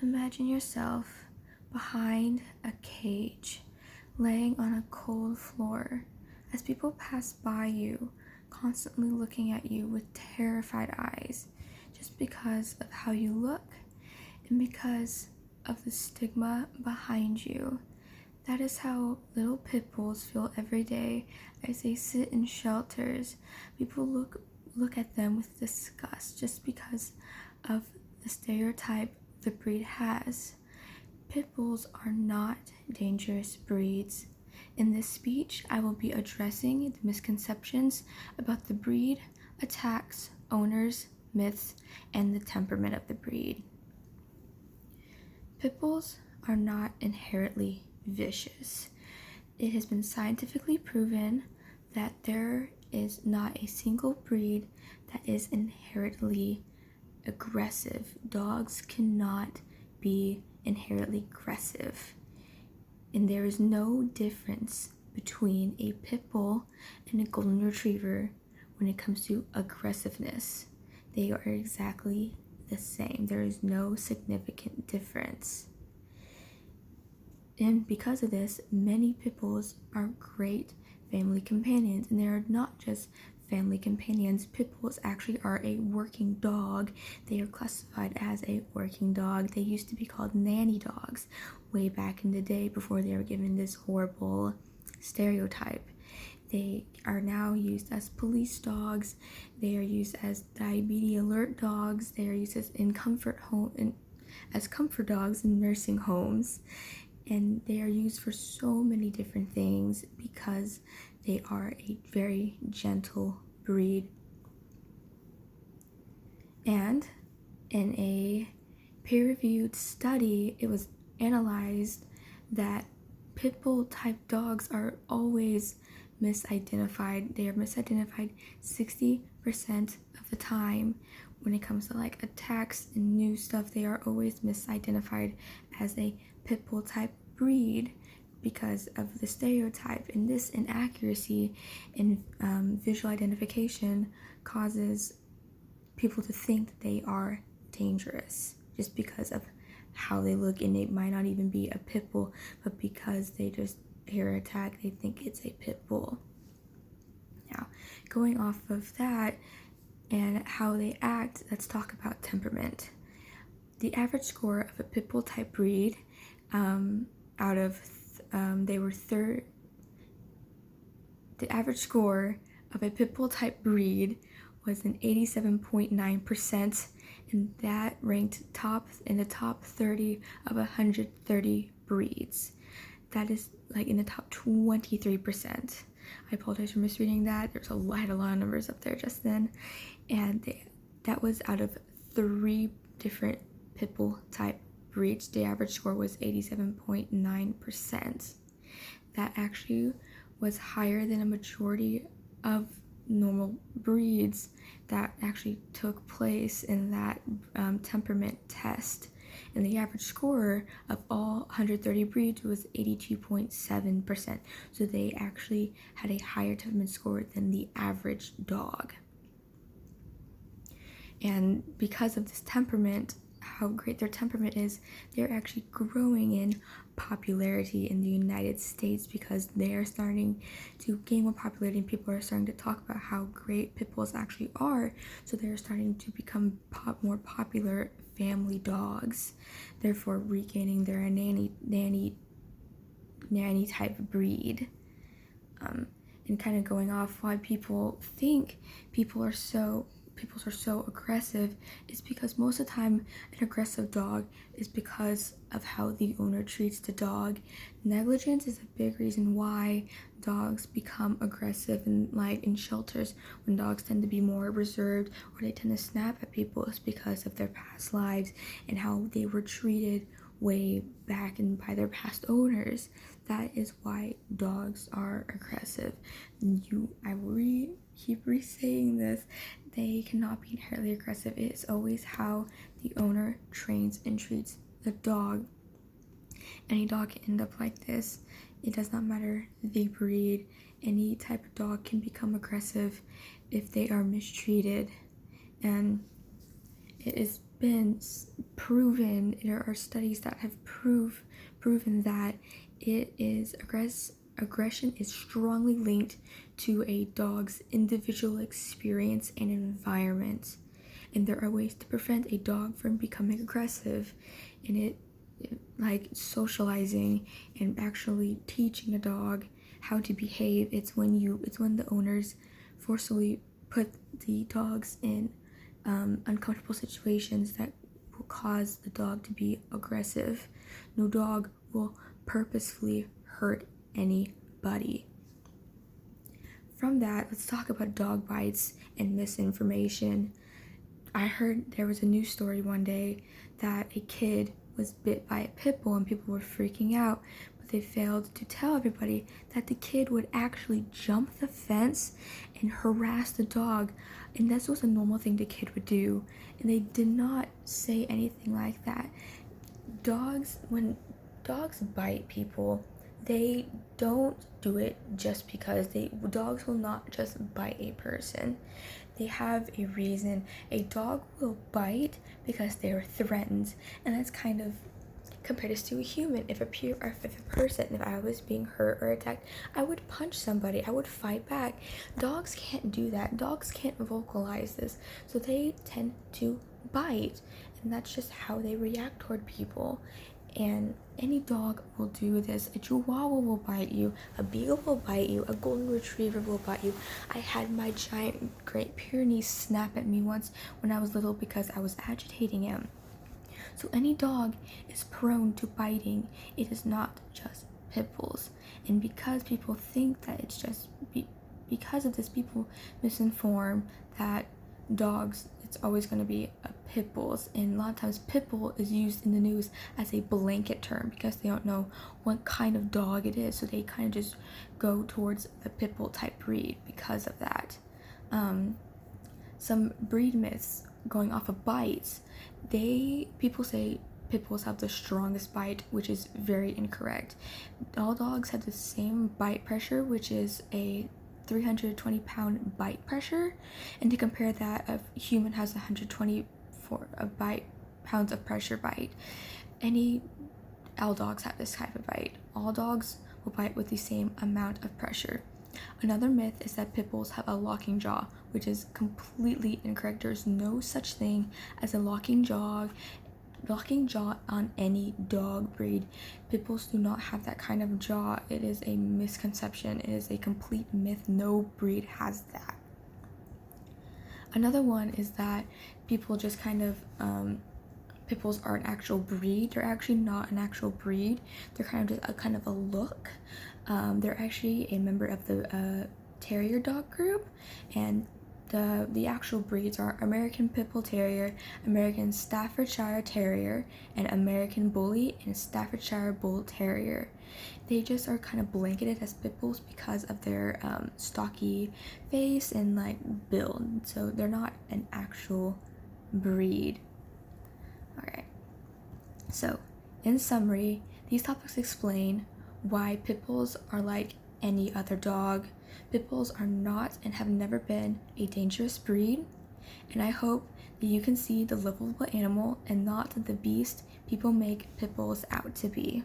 Imagine yourself behind a cage, laying on a cold floor, as people pass by you, constantly looking at you with terrified eyes, just because of how you look and because of the stigma behind you. That is how little pit bulls feel every day as they sit in shelters. People look at them with disgust just because of the stereotype the breed has. Pit bulls are not dangerous breeds. In this speech, I will be addressing the misconceptions about the breed, attacks, owners, myths, and the temperament of the breed. Pit bulls are not inherently vicious. It has been scientifically proven that there is not a single breed that is inherently aggressive. Dogs cannot be inherently aggressive. And there is no difference between a pit bull and a golden retriever when it comes to aggressiveness. They are exactly the same. There is no significant difference. And because of this, many pit bulls are great family companions, and they are not just family companions. Pit bulls actually are a working dog. They are classified as a working dog. They used to be called nanny dogs way back in the day before they were given this horrible stereotype. They are now used as police dogs. They are used as diabetes alert dogs. They are used as as comfort dogs in nursing homes. And they are used for so many different things because they are a very gentle breed. And in a peer-reviewed study, it was analyzed that pit bull type dogs are always misidentified. They are misidentified 60% of the time. When it comes to like attacks and new stuff, they are always misidentified as a pit bull type breed because of the stereotype. And this inaccuracy in visual identification causes people to think that they are dangerous just because of how they look, and it might not even be a pit bull, but because they just hear an attack, they think it's a pit bull. Now, going off of that and how they act, let's talk about temperament. The average score of a pit bull type breed the average score of a pit bull type breed was an 87.9%, and that ranked in the top 30 of 130 breeds. That is like in the top 23%. I apologize for misreading that. I had a lot of numbers up there just then, and that was out of 3 different pit bull type breeds. The average score was 87.9%. That actually was higher than a majority of normal breeds that actually took place in that temperament test. And the average score of all 130 breeds was 82.7%. So they actually had a higher temperament score than the average dog. And because of this temperament, how great their temperament is, they're actually growing in popularity in the United States because they are starting to gain more popularity and people are starting to talk about how great pit bulls actually are. So they're starting to become more popular family dogs, therefore regaining their nanny type breed. And kind of going off why people think people are so aggressive is because most of the time an aggressive dog is because of how the owner treats the dog. Negligence is a big reason why dogs become aggressive in shelters. When dogs tend to be more reserved or they tend to snap at people, it's because of their past lives and how they were treated way back and by their past owners. That is why dogs are aggressive. Keep re-saying this. They cannot be inherently aggressive. It is always how the owner trains and treats the dog. Any dog can end up like this. It does not matter the breed. Any type of dog can become aggressive if they are mistreated. And it is been proven, there are studies that have proven that aggression is strongly linked to a dog's individual experience and environment. And there are ways to prevent a dog from becoming aggressive, and like socializing and actually teaching a dog how to behave. It's when the owners forcibly put the dogs in uncomfortable situations that will cause the dog to be aggressive. No dog will purposefully hurt anybody. From that, let's talk about dog bites and misinformation. I heard there was a news story one day that a kid was bit by a pit bull and people were freaking out, but they failed to tell everybody that the kid would actually jump the fence and harass the dog, and this was a normal thing the kid would do, and they did not say anything like that. When dogs bite people, they don't do it just because dogs will not just bite a person. They have a reason. A dog will bite because they are threatened, and that's kind of compared this to a human. If I was being hurt or attacked, I would punch somebody, I would fight back. Dogs can't do that. Dogs can't vocalize this, so they tend to bite, and that's just how they react toward people. And any dog will do this. A Chihuahua will bite you, a Beagle will bite you, a Golden Retriever will bite you. I had my giant Great Pyrenees snap at me once when I was little because I was agitating him. So any dog is prone to biting. It is not just pit bulls. And because people think that it's just because of this, people misinform that dogs, it's always going to be a pit bulls, and a lot of times pit bull is used in the news as a blanket term because they don't know what kind of dog it is, so they kind of just go towards the pit bull type breed because of that. Some breed myths going off of bites. People say pit bulls have the strongest bite, which is very incorrect. All dogs have the same bite pressure, which is a 320-pound bite pressure, and to compare that, a human has 124 pounds of pressure bite. All dogs have this type of bite. All dogs will bite with the same amount of pressure. Another myth is that pit bulls have a locking jaw, which is completely incorrect. There's no such thing as a locking jaw on any dog breed. Pit bulls do not have that kind of jaw. It is a misconception. It is a complete myth. No breed has that. Another one is that people just kind of pit bulls are an actual breed. They're actually not an actual breed. They're kind of just a kind of a look. They're actually a member of the terrier dog group, and the actual breeds are American Pit Bull Terrier, American Staffordshire Terrier, and American Bully and Staffordshire Bull Terrier. They just are kind of blanketed as pit bulls because of their stocky face and like build, so they're not an actual breed. Alright, so in summary, these topics explain why pit bulls are like any other dog. Pit bulls are not and have never been a dangerous breed, and I hope that you can see the lovable animal and not the beast people make pit bulls out to be.